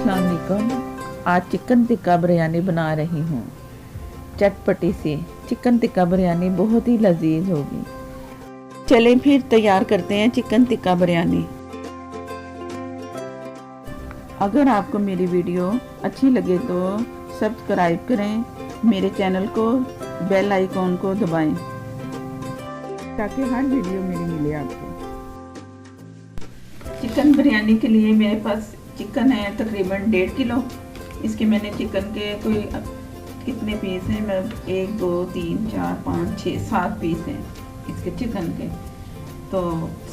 अस्सलाम वालेकुम। आज चिकन टिक्का बिरयानी बना रही हूँ। चटपटी सी चिकन टिक्का बिरयानी बहुत ही लजीज होगी। चलें फिर तैयार करते हैं चिकन टिक्का बिरयानी। अगर आपको मेरी वीडियो अच्छी लगे तो सब्सक्राइब करें, मेरे चैनल को बेल आइकॉन को दबाएं ताकि हर वीडियो मेरी मिले आपको। चिकन बिरयानी के लिए मेरे पास चिकन है तकरीबन 1.5 किलो। इसके मैंने चिकन के कोई कितने पीस हैं, मैं 1 2 3 4 5 6 7 पीस हैं इसके चिकन के। तो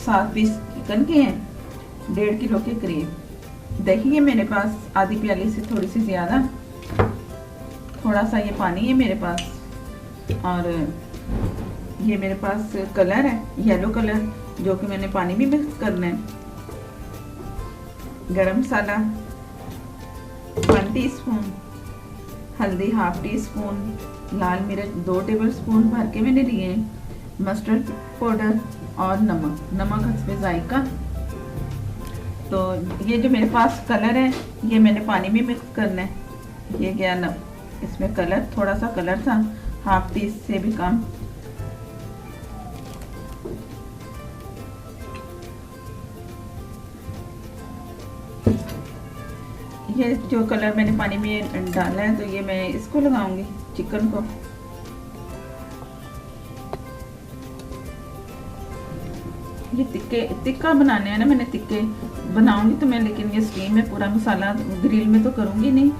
7 पीस चिकन के हैं, 1.5 किलो के करीब। देखिए मेरे पास आधी प्याली से थोड़ी सी ज़्यादा, थोड़ा सा ये पानी है मेरे पास, और ये मेरे पास कलर है येलो कलर जो कि मैंने पानी में मिक्स करना है। गरम मसाला 1 टीस्पून, हल्दी 1/2 टीस्पून, लाल मिर्च 2 टेबलस्पून भर के मैंने लिए, मस्टर्ड पाउडर और नमक हस्बे जायका। तो ये जो मेरे पास कलर है ये मैंने पानी में मिक्स करना है। ये गया न इसमें कलर, थोड़ा सा कलर था 1/2 टी से भी कम। ये जो कलर मैंने पानी में डाला है तो ये मैं इसको लगाऊंगी चिकन को। ये टिक्का बनाने हैं ना, मैंने टिक्के बनाऊंगी तो मैं, लेकिन ये स्टीम में पूरा मसाला ग्रिल में तो करूंगी नहीं,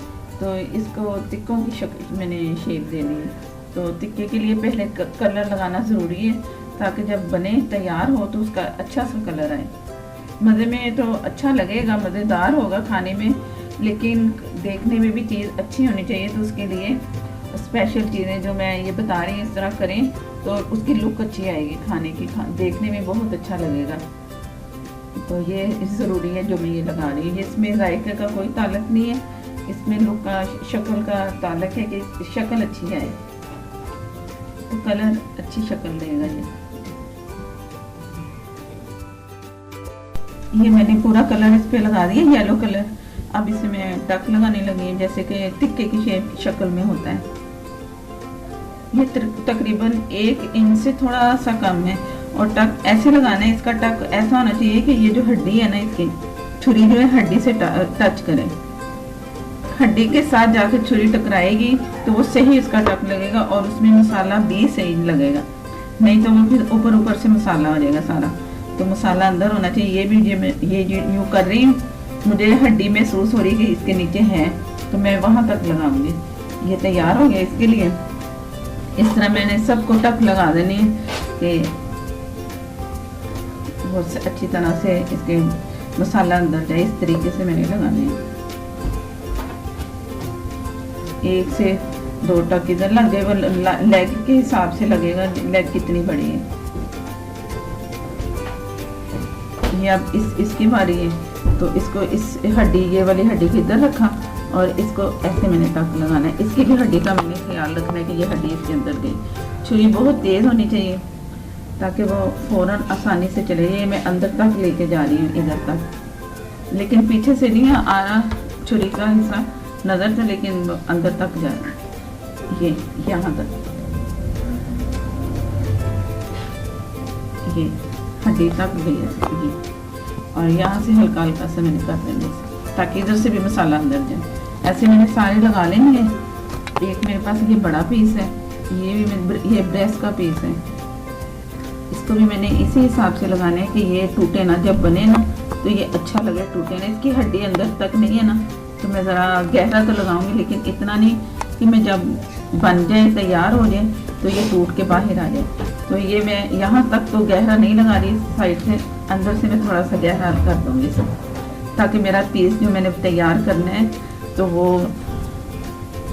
तो इसको टिक्कों की शक्ल मैंने शेप देनी है। तो टिक्के के लिए पहले कलर लगाना ज़रूरी है ताकि जब बने तैयार हो तो उसका अच्छा सा कलर आए। मज़े में तो अच्छा लगेगा, मज़ेदार होगा खाने में, लेकिन देखने में भी चीज़ अच्छी होनी चाहिए। तो उसके लिए स्पेशल चीज़ें जो मैं ये बता रही हूँ इस तरह करें तो उसकी लुक अच्छी आएगी खाने की, देखने में बहुत अच्छा लगेगा। तो ये ज़रूरी है जो मैं ये लगा रही हूँ। इसमें जायके का कोई ताल्लुक नहीं है, इसमें लुक का शक्ल का ताल्लुक है कि शक्ल अच्छी आए, तो कलर अच्छी शक्ल देगा। ये मैंने पूरा कलर इस पे लगा दिया येलो कलर। अब इसे मैं टक लगाने लगी जैसे कि टिक्के की शेप शक्ल में होता है। ये तकरीबन 1 इंच से थोड़ा सा कम है, और टक ऐसे लगाना है। इसका टक ऐसा होना चाहिए कि ये जो हड्डी है ना, इसकी छुरी जो है हड्डी से टच करे, हड्डी के साथ जाकर छुरी टकराएगी तो वो सही इसका टक लगेगा और उसमें मसाला भी सही लगेगा, नहीं तो वो फिर ऊपर ऊपर से मसाला हो जाएगा सारा। तो मसाला अंदर होना चाहिए। ये भी ये यूँ कर रही हूँ, मुझे हड्डी महसूस हो रही कि इसके नीचे है तो मैं वहाँ तक लगाऊंगी। ये तैयार हो गया इसके लिए। इस तरह मैंने सबको टक लगा देनी है कि बहुत अच्छी तरह से इसके मसाला अंदर जाए। इस तरीके से मैंने लगाने हैं। 1 से 2 टक इधर लग गए, वो लेग के हिसाब से लगेगा, लेग कितनी बड़ी है। ये अब इसकी बारी है, तो इसको इस हड्डी, ये वाली हड्डी को इधर रखा और इसको ऐसे मैंने टक लगाना है। इसकी भी हड्डी का मैंने ख्याल रखना है कि ये हड्डी इसके अंदर गई। छुरी बहुत तेज़ होनी चाहिए ताकि वो फ़ौरन आसानी से चले। ये मैं अंदर तक लेके जा रही हूँ इधर तक, लेकिन पीछे से नहीं आ रहा छुरी का हिस्सा नज़र से, लेकिन अंदर तक जा रहा है। ये यहाँ तक, ये हड्डी तक गई है। और यहाँ से हल्का हल्का से मैंने कर देंगे ताकि इधर से भी मसाला अंदर जाए। ऐसे मैंने सारे लगा लेंगे। एक मेरे पास ये बड़ा पीस है, ये ब्रेस्ट का पीस है, इसको भी मैंने इसी हिसाब से लगाना है कि ये टूटे ना, जब बने ना तो ये अच्छा लगे, टूटे ना। इसकी हड्डी अंदर तक नहीं है ना, तो मैं ज़रा गहरा तो लगाऊंगी, लेकिन इतना नहीं कि मैं जब बन जाए तैयार हो जाए तो ये टूट के बाहर आ जाए। तो ये मैं यहाँ तक तो गहरा नहीं लगा रही, साइड से अंदर से मैं थोड़ा सा गहरा कर दूँगी सब, ताकि मेरा पीस जो मैंने तैयार करना है तो वो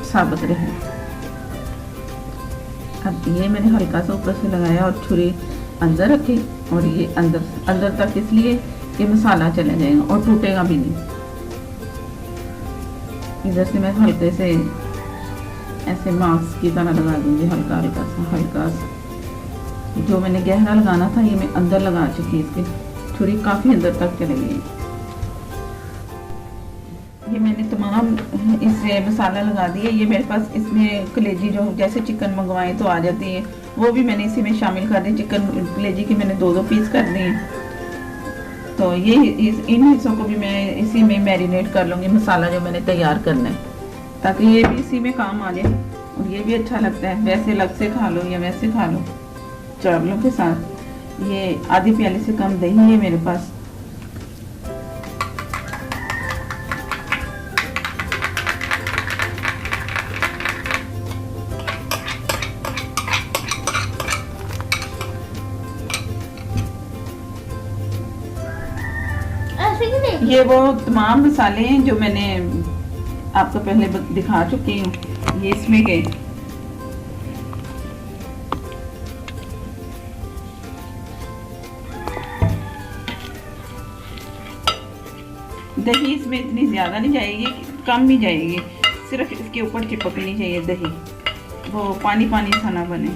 साबित रहे। अब ये मैंने हल्का सा ऊपर से लगाया और छुरी अंदर रखी, और ये अंदर तक इसलिए कि मसाला चला जाएगा और टूटेगा भी नहीं। इधर से मैं हल्के से ऐसे मास्क की तरह लगा दूंगी, हल्का सा। जो मैंने गहरा लगाना था ये मैं अंदर लगा चुकी, इसकी छुरी काफ़ी अंदर तक चली गई। ये मैंने तमाम इससे मसाला लगा दिया। ये मेरे पास इसमें कलेजी जो जैसे चिकन मंगवाएं तो आ जाती है, वो भी मैंने इसी में शामिल कर दी। चिकन कलेजी की मैंने 2-2 पीस कर दिए। तो ये इन हिस्सों को भी मैं इसी में मैरिनेट कर लूँगी, मसाला जो मैंने तैयार करना है, ताकि ये भी इसी में काम आ जाए। और ये भी अच्छा लगता है, वैसे अलग से खा लो या वैसे खा लो चावलों के साथ। ये आधी प्याली से कम दही है मेरे पास। ये वो तमाम मसाले हैं जो मैंने आपको पहले दिखा चुकी हूँ, ये इसमें गए। दही इसमें इतनी ज़्यादा नहीं जाएगी, कम ही जाएगी, सिर्फ इसके ऊपर चिपकनी चाहिए दही, वो पानी पानी सा ना बने।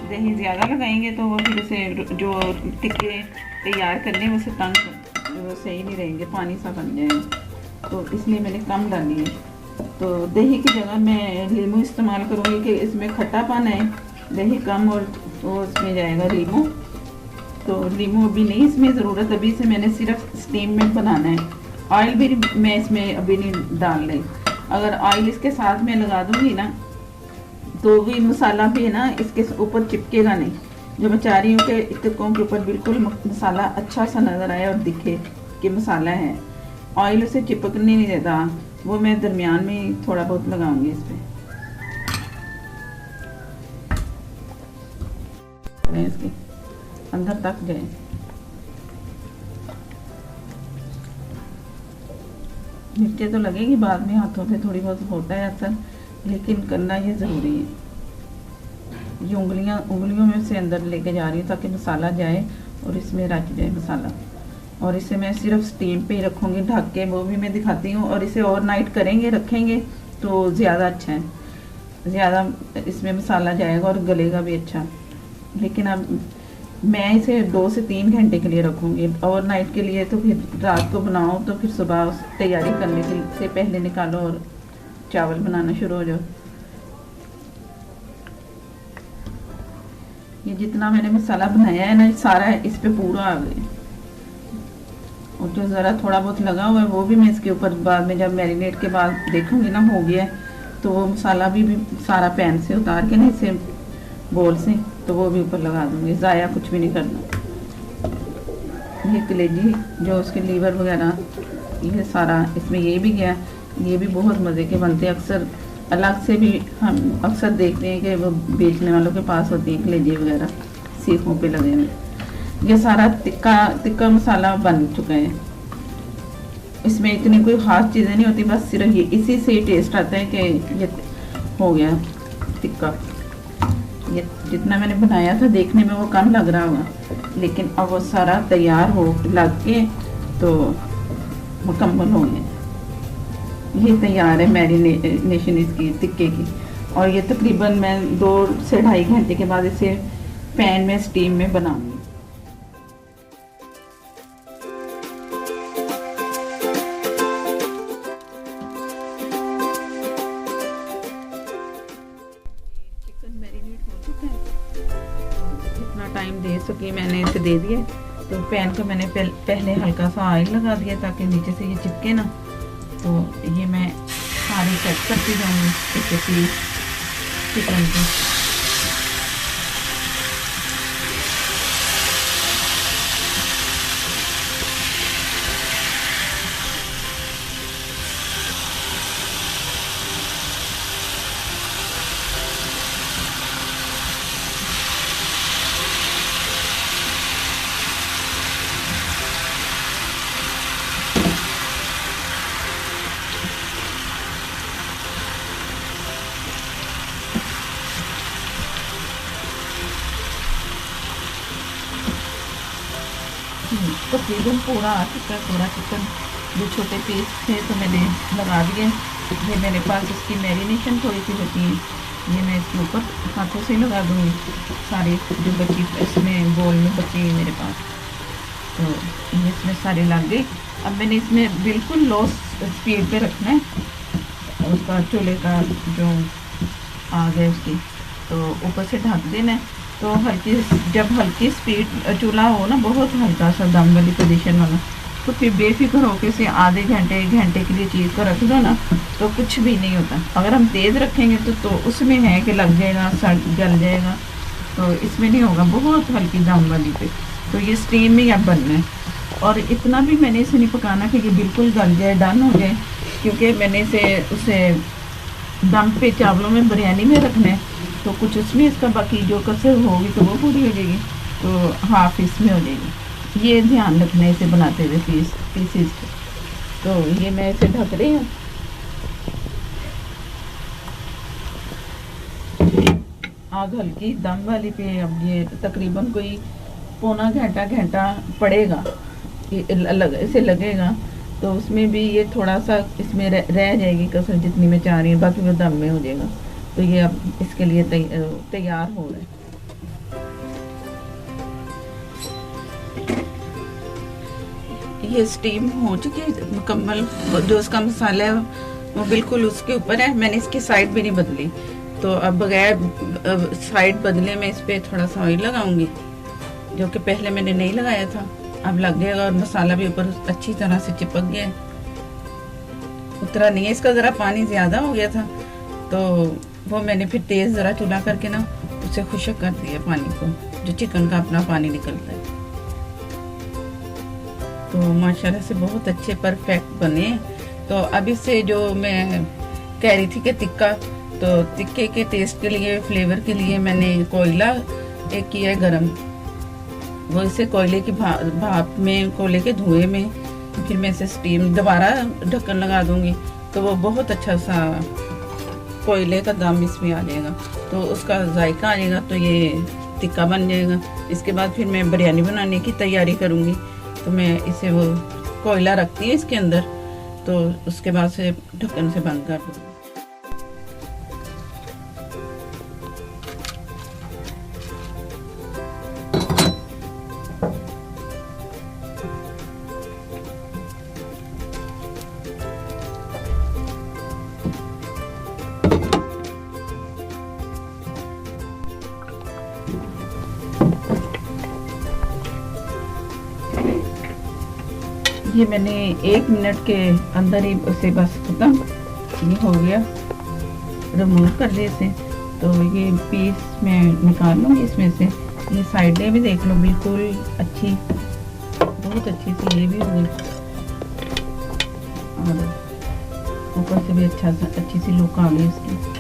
दही ज़्यादा लगाएंगे तो वो फिर उसे जो टिक्के तैयार करने वो से तंग वो सही नहीं रहेंगे, पानी सा बन जाएगा। तो इसलिए मैंने कम डाली है। तो दही की जगह मैं लीमू इस्तेमाल करूँगी कि इसमें खट्टापन है, दही कम और वो इसमें जाएगा लीमू। तो लीमू अभी नहीं इसमें ज़रूरत, अभी से मैंने सिर्फ स्टीम में बनाना है। ऑयल भी मैं इसमें अभी नहीं डाल रही। अगर ऑयल इसके साथ में लगा दूँगी ना तो भी मसाला भी है ना इसके ऊपर चिपकेगा नहीं। जो मैं चाह रही हूँ कि टिक्कों के ऊपर बिल्कुल मसाला अच्छा सा नज़र आए और दिखे कि मसाला है, ऑयल उसे चिपकने नहीं देता। वो मैं दरमियान में थोड़ा बहुत लगाऊंगी इस पर, इसके अंदर तक जाए। मिर्चें तो लगेगी बाद में, हाथों पे थोड़ी बहुत होता है अक्सर, लेकिन करना ये ज़रूरी है। ये उंगलियों में से अंदर लेके जा रही हूँ ताकि मसाला जाए और इसमें रच जाए मसाला। और इसे मैं सिर्फ स्टीम पे ही रखूँगी ढक के, वो भी मैं दिखाती हूँ। और इसे ओवरनाइट करेंगे, रखेंगे तो ज़्यादा अच्छा है, ज़्यादा इसमें मसाला जाएगा और गलेगा भी अच्छा। लेकिन अब मैं इसे 2 से 3 घंटे के लिए रखूँगी ओवरनाइट के लिए। तो फिर रात को बनाओ तो फिर सुबह तैयारी करने से पहले निकालो और चावल बनाना शुरू हो जाओ। ये जितना मैंने मसाला बनाया है ना सारा इस पे पूरा आ गया, और जो ज़रा थोड़ा बहुत लगा हुआ है वो भी मैं इसके ऊपर बाद में जब मैरिनेट के बाद देखूंगी ना हो गया तो वो मसाला भी सारा पैन से उतार के ना इसे बोल से तो वो भी ऊपर लगा दूंगी, ज़ाया कुछ भी नहीं करना। ये कलेजी जो उसके लीवर वगैरह ये सारा इसमें ये भी गया। ये भी बहुत मज़े के बनते हैं, अक्सर अलग से भी हम अक्सर देखते हैं कि वो बेचने वालों के पास होती है कलेजी वगैरह सीखों पे लगे हुए। ये सारा तिक्का मसाला बन चुका है। इसमें इतनी कोई ख़ास चीज़ें नहीं होती, बस सिर्फ ये इसी से ही टेस्ट आता है कि ये हो गया टिक्का। ये जितना मैंने बनाया था देखने में वो कम लग रहा होगा, लेकिन अब वो सारा तैयार हो लग के तो मुकम्मल हो गया। ये तैयार है मैरिनेशन इसकी टिक्के की। और ये तकरीबन मैं 2 से 2.5 घंटे के बाद इसे पैन में स्टीम में बनाऊंगी। चिकन मैरिनेट हो चुका है, जितना टाइम दे सकी मैंने इसे दे दिया। तो पैन को मैंने पहले हल्का सा ऑयल लगा दिया ताकि नीचे से ये चिपके ना। तो ये मैं सारी सेट करती जाऊँगी एक चिकन को। तकरीबन पूरा आ चुका है, पूरा चिकन। जो छोटे पीस थे तो मैंने लगा दिए। ये मेरे पास इसकी मैरिनेशन थोड़ी सी बची है, ये मैं इसके ऊपर हाथों से लगा दूँगी सारी जो बची इसमें बोल में बची है मेरे पास। तो ये इसमें सारे लग गए। अब मैंने इसमें बिल्कुल लो स्पीड पे रखना है, उसका चूल्हे का जो आग है उसकी, तो ऊपर से ढक देना है। तो जब हल्की स्पीड चूल्हा हो ना, बहुत हल्का सा दम वाली पोजीशन वाला, तो फिर बेफिक्र होकर इसे आधे घंटे 1 घंटे के लिए चीज़ को रख दो ना, तो कुछ भी नहीं होता। अगर हम तेज़ रखेंगे तो उसमें है कि लग जाएगा, सड़ जल जाएगा, तो इसमें नहीं होगा। बहुत हल्की दम वाली पे तो ये स्टीम में अब बनना है। और इतना भी मैंने इसे नहीं पकाना कि ये बिल्कुल गल जाए, डन हो जाए, क्योंकि मैंने उसे दम पे चावलों में बिरयानी में रखना है, तो कुछ उसमें इसका बाकी जो कसर होगी तो वो पूरी हो जाएगी, तो हाफ इसमें हो जाएगी। ये ध्यान रखना है इसे बनाते हुए पीसीस। तो ये मैं इसे ढक रही हूँ। आग हल्की दम वाली पे अब ये तकरीबन कोई पौना घंटा पड़ेगा, इसे लगेगा। तो उसमें भी ये थोड़ा सा इसमें रह जाएगी कसर जितनी मैं चाह रही हूँ, बाकी वो दम में हो जाएगा। तो ये अब इसके लिए तैयार हो रहा है। ये स्टीम हो चुकी है मुकम्मल, जो उसका मसाला है वो बिल्कुल उसके ऊपर है। मैंने इसकी साइड भी नहीं बदली, तो अब बगैर साइड बदले में इस पर थोड़ा सा ऑयल लगाऊंगी, जो कि पहले मैंने नहीं लगाया था। अब लग जाएगा और मसाला भी ऊपर अच्छी तरह से चिपक गया है, उतरा नहीं है। इसका ज़रा पानी ज़्यादा हो गया था, तो वो मैंने फिर तेज़ ज़रा चूल्हा करके ना उसे खुश्क कर दिया पानी को, जो चिकन का अपना पानी निकलता है। तो माशाल्लाह से बहुत अच्छे परफेक्ट बने। तो अब इससे जो मैं कह रही थी कि टिक्का, तो टिक्के के टेस्ट के लिए, फ्लेवर के लिए मैंने कोयला एक किया है गरम। वो इसे कोयले की भाप में, कोयले के धुएं में फिर मैं इसे स्टीम दोबारा ढक्कन लगा दूंगी, तो वो बहुत अच्छा सा कोयले का दम इसमें आ जाएगा, तो उसका जायका आ जाएगा, तो ये टिक्का बन जाएगा। इसके बाद फिर मैं बिरयानी बनाने की तैयारी करूँगी, तो मैं इसे वो कोयला रखती है इसके अंदर, तो उसके बाद से ढक्कन से बंद कर दूँगी। ये मैंने 1 मिनट के अंदर ही उसे बस खत्म, ये हो गया, रिमूव कर लिया इसे। तो ये पीस मैं निकाल लूँगी इसमें से। ये साइडें भी देख लो बिल्कुल अच्छी, बहुत अच्छी सी ये भी हो गई, और ऊपर से भी अच्छी सी लुक आ गई इसकी।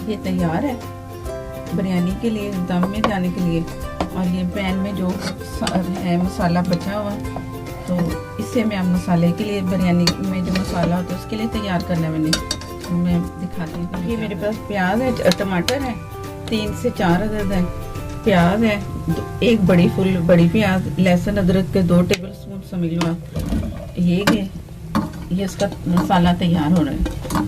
ये तैयार है बिरयानी के लिए, दम में जाने के लिए। और ये पैन में जो है मसाला बचा हुआ, तो इससे मैं अब मसाले के लिए, बिरयानी में जो मसाला होता है उसके लिए तैयार करना है मैंने, तो मैं दिखाती हूँ। ये मेरे पास प्याज है, टमाटर है, 3 से 4 अदद है, प्याज है, 1 बड़ी प्याज, लहसुन अदरक के 2 टेबल स्पून समझ लो आप। ये इसका मसाला तैयार हो रहा है।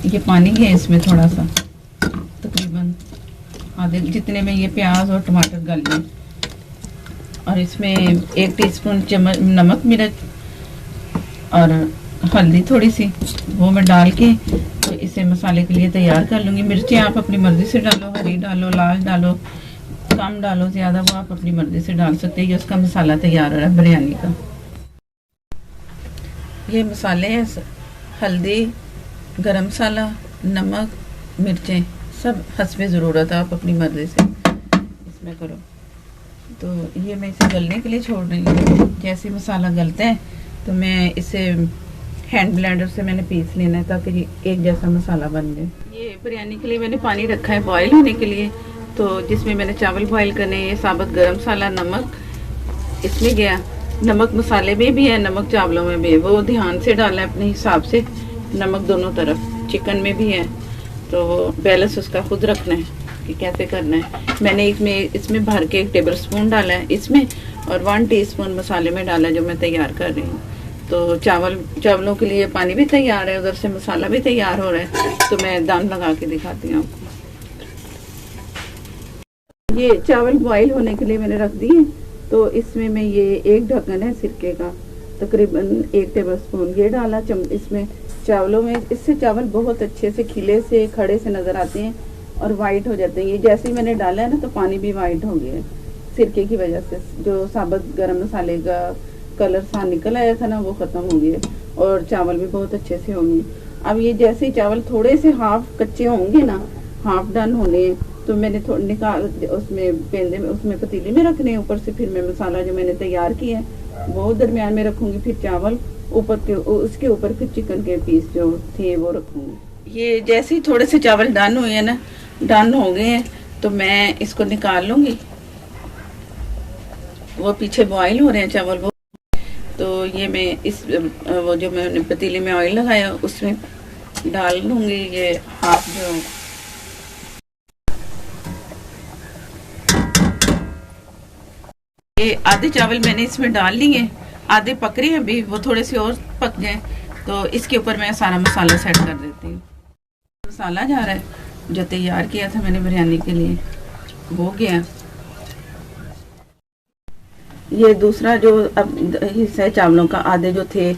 ये पानी है इसमें थोड़ा सा, तकरीबन आधे जितने में ये प्याज और टमाटर गल जाए। और इसमें 1 टीस्पून चम्मच नमक, मिर्च और हल्दी थोड़ी सी, वो मैं डाल के तो इसे मसाले के लिए तैयार कर लूँगी। मिर्चें आप अपनी मर्ज़ी से डालो, हरी डालो, लाल डालो, कम डालो, ज़्यादा वो आप अपनी मर्ज़ी से डाल सकते हैं। ये उसका मसाला तैयार हो रहा है बिरयानी का। ये मसाले हैं, हल्दी, गरम मसाला, नमक, मिर्चें, सब हस्बे ज़रूरत आप अपनी मर्ज़ी से इसमें करो। तो ये मैं इसे गलने के लिए छोड़ रही हूँ। जैसे मसाला गलता है तो मैं इसे हैंड ब्लेंडर से मैंने पीस लेना है, ताकि एक जैसा मसाला बन जाए। ये बिरयानी के लिए मैंने पानी रखा है बॉयल होने के लिए, तो जिसमें मैंने चावल बॉयल करने, ये साबुत गरम मसाला, नमक इसमें गया, नमक मसाले में भी है, नमक चावलों में भी है, वो ध्यान से डालना है अपने हिसाब से। नमक दोनों तरफ, चिकन में भी है, तो बैलेंस उसका खुद रखना है कि कैसे करना है। मैंने इसमें भर के 1 टेबल स्पून डाला है इसमें, और 1 टीस्पून मसाले में डाला जो मैं तैयार कर रही हूँ। तो चावलों के लिए पानी भी तैयार है, उधर से मसाला भी तैयार हो रहा है। तो मैं दम लगा के दिखाती हूँ आपको। ये चावल बॉईल होने के लिए मैंने रख दिए। तो इसमें मैं ये एक ढक्कन है सिरके का, तकरीबन 1 टेबलस्पून ये डाला इसमें चावलों में। इससे चावल बहुत अच्छे से खिले से खड़े से नज़र आते हैं और वाइट हो जाते हैं। ये जैसे ही मैंने डाला है ना तो पानी भी वाइट हो गया है सिरके की वजह से। जो साबुत गरम मसाले का कलर सा निकल आया था ना वो ख़त्म हो गया और चावल भी बहुत अच्छे से होंगे। अब ये जैसे ही चावल थोड़े से हाफ कच्चे होंगे ना, हाफ डन होने, तो मैंने थोड़ा निकाल उसमें पेंदे में उसमें पतीले में रखने। ऊपर से फिर मैं मसाला जो मैंने तैयार किया है वो दरमियान में रखूँगी, फिर चावल ऊपर के उसके ऊपर फिर चिकन के पीस जो थे वो रखूँगी। ये जैसे ही थोड़े से चावल डन हुए हैं ना, डन हो गए हैं, तो मैं इसको निकाल लूँगी। वो पीछे बॉईल हो रहे हैं चावल वो। तो ये मैं इस वो जो मैंने पतीले में ऑयल लगाया उसमें डाल लूँगी। ये हाफ जो ये आधे चावल मैंने इसमें डाल लिए, आधे पक रहे हैं अभी, वो थोड़े से और पक जाए तो इसके ऊपर मैं सारा मसाला सेट कर देती हूँ। मसाला जा रहा है जो तैयार किया था मैंने बिरयानी के लिए, वो गया। ये दूसरा जो अब हिस्सा है चावलों का, आधे जो थे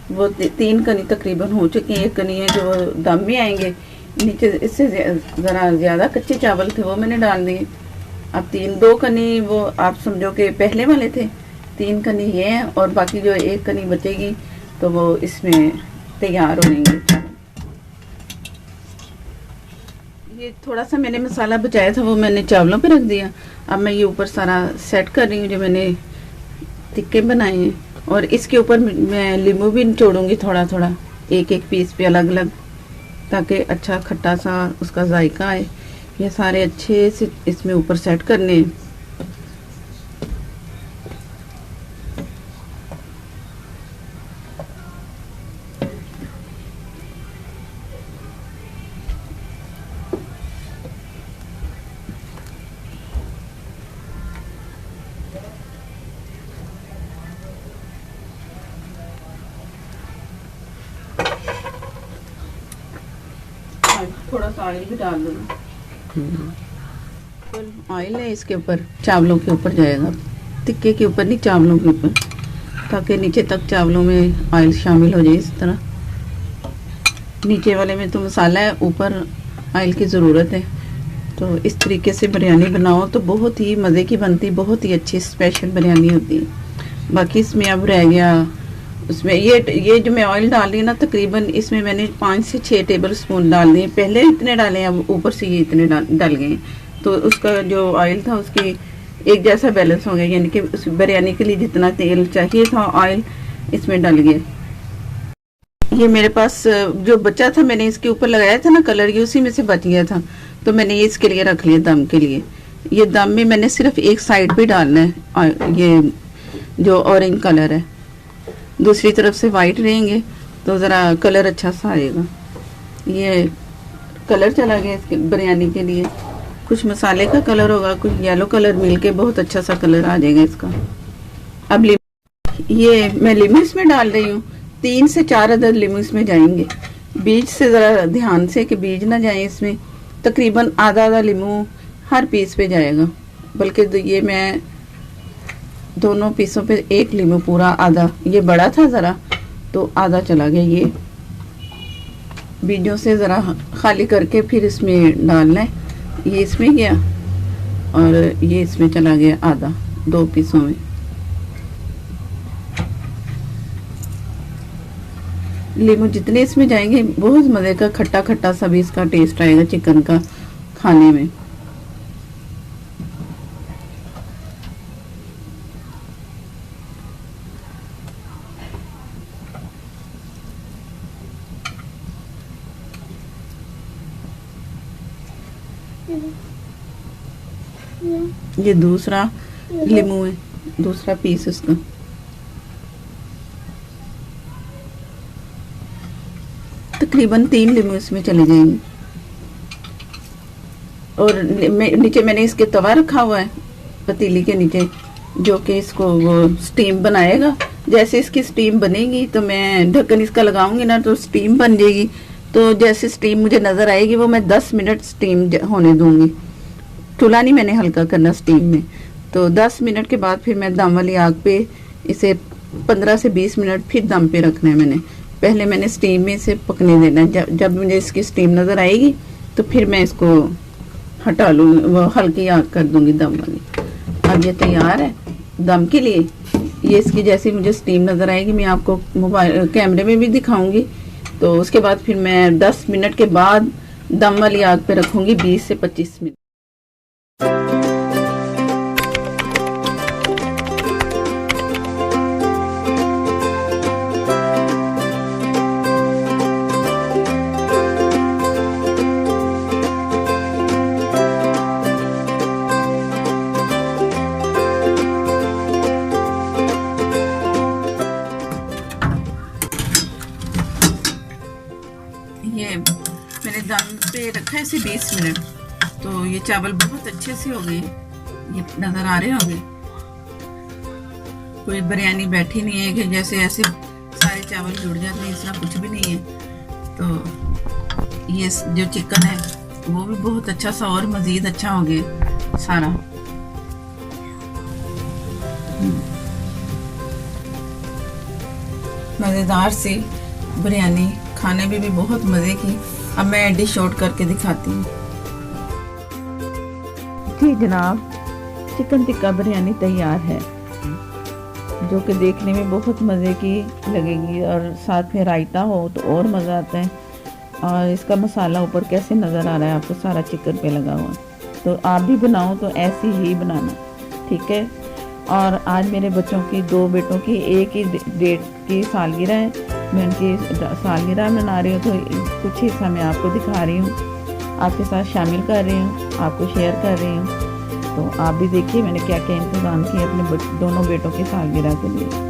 वो 3 कनी तकरीबन हो चुके हैं। 1 कनी है जो दम में आएंगे। नीचे इससे ज़रा ज़्यादा कच्चे चावल थे वो मैंने डाल दिए। अब 2 कनी वो आप समझो कि पहले वाले थे, 3 कनी ये हैं और बाकी जो 1 कनी बचेगी तो वो इसमें तैयार हो जाएंगे। ये थोड़ा सा मैंने मसाला बचाया था वो मैंने चावलों पे रख दिया। अब मैं ये ऊपर सारा सेट कर रही हूँ जो मैंने टिक्के बनाए हैं। और इसके ऊपर मैं नींबू भी निचोड़ूंगी थोड़ा थोड़ा, एक पीस पे अलग अलग, ताकि अच्छा खट्टा सा उसका जायका आए। ये सारे अच्छे से इसमें ऊपर सेट करने हैं। थोड़ा सा ऑयल भी डाल दूँगी। ऑयल है इसके ऊपर, चावलों के ऊपर जाएगा, टिक्के के ऊपर नहीं, चावलों के ऊपर, ताकि नीचे तक चावलों में ऑयल शामिल हो जाए। इस तरह नीचे वाले में तो मसाला है, ऊपर ऑयल की ज़रूरत है। तो इस तरीके से बिरयानी बनाओ तो बहुत ही मज़े की बनती, बहुत ही अच्छी स्पेशल बिरयानी होती है। बाकी इसमें अब रह गया उसमें ये जो मैं ऑयल डाल रही हूँ ना, तकरीबन इसमें मैंने 5 से 6 टेबल स्पून डाल दिए। पहले इतने डाले, अब ऊपर से ये इतने डल गए। तो उसका जो ऑयल था उसकी एक जैसा बैलेंस हो गया, यानी कि उस बिरयानी के लिए जितना तेल चाहिए था ऑयल इसमें डल गया। ये मेरे पास जो बचा था मैंने इसके ऊपर लगाया था ना कलर, ये उसी में से बच गया था, तो मैंने ये इसके लिए रख लिया दम के लिए। ये दम में मैंने सिर्फ एक साइड पे डालना है, ये जो ऑरेंज कलर है, दूसरी तरफ से वाइट रहेंगे तो ज़रा कलर अच्छा सा आएगा। ये कलर चला गया इसके बिरयानी के लिए, कुछ मसाले का कलर होगा, कुछ येलो कलर मिलके बहुत अच्छा सा कलर आ जाएगा इसका। अब ये मैं लीमू इसमें डाल रही हूँ, 3 से 4 अदद लीमू इसमें जाएंगे। बीज से ज़रा ध्यान से कि बीज ना जाए इसमें। तकरीबन आधा लीमू हर पीस पे जाएगा, बल्कि ये मैं दोनों पीसों पे 1 लीमू पूरा, आधा ये बड़ा था ज़रा तो आधा चला गया। ये बीजों से ज़रा खाली करके फिर इसमें डालना है। ये इसमें गया और ये इसमें चला गया आधा, 2 पीसों में। लीमू जितने इसमें जाएंगे बहुत मज़े का खट्टा खट्टा सा भी इसका टेस्ट आएगा चिकन का खाने में। ये दूसरा लीमू है, दूसरा पीस इसका। तकरीबन 3 लीमू इसमें चले जाएंगे। और नीचे मैंने इसके तवा रखा हुआ है पतीली के नीचे, जो कि इसको वो स्टीम बनाएगा। जैसे इसकी स्टीम बनेगी तो मैं ढक्कन इसका लगाऊंगी ना तो स्टीम बन जाएगी। तो जैसे स्टीम मुझे नज़र आएगी वो मैं 10 मिनट स्टीम होने दूंगी। चूल्हा नहीं मैंने हल्का करना स्टीम में। तो 10 मिनट के बाद फिर मैं दम वाली आग पे इसे 15 से 20 मिनट फिर दम पे रखना है। पहले मैंने स्टीम में इसे पकने देना है। जब मुझे इसकी स्टीम नज़र आएगी तो फिर मैं इसको हटा लूँगी, वो हल्की आग कर दूंगी दम वाली। अब ये तैयार है दम के लिए। ये इसकी जैसी मुझे स्टीम नज़र आएगी मैं आपको मोबाइल कैमरे में भी दिखाऊंगी। तो उसके बाद फिर मैं 10 मिनट के बाद दम वाली आग पे रखूंगी 20 से 25 मिनट। ये मैंने दम पे रखा है इसे 20 मिनट। तो ये चावल बहुत अच्छे से हो गए, ये नज़र आ रहे होंगे। कोई बिरयानी बैठी नहीं है कि जैसे ऐसे सारे चावल जुड़ जाते हैं, इसका कुछ भी नहीं है। तो ये जो चिकन है वो भी बहुत अच्छा सा और मज़ीद अच्छा हो गया सारा। मज़ेदार सी बिरयानी खाने में भी बहुत मज़े की। अब मैं डिश आउट करके दिखाती हूँ। जी जनाब, चिकन टिक्का बिरयानी तैयार है, जो कि देखने में बहुत मज़े की लगेगी और साथ में रायता हो तो और मज़ा आता है। और इसका मसाला ऊपर कैसे नज़र आ रहा है आपको, सारा चिकन पे लगा हुआ। तो आप भी बनाओ तो ऐसे ही बनाना, ठीक है। और आज मेरे बच्चों की, 2 बेटों की एक ही डेट की सालगिरह है। मैं उनकी सालगिरह मना रही हूँ, तो कुछ हिस्सा मैं आपको दिखा रही हूँ, आपके साथ शामिल कर रही हूँ, आपको शेयर कर रही हूँ। तो आप भी देखिए मैंने क्या क्या इंतज़ाम किए अपने दोनों बेटों की सालगिरह के लिए।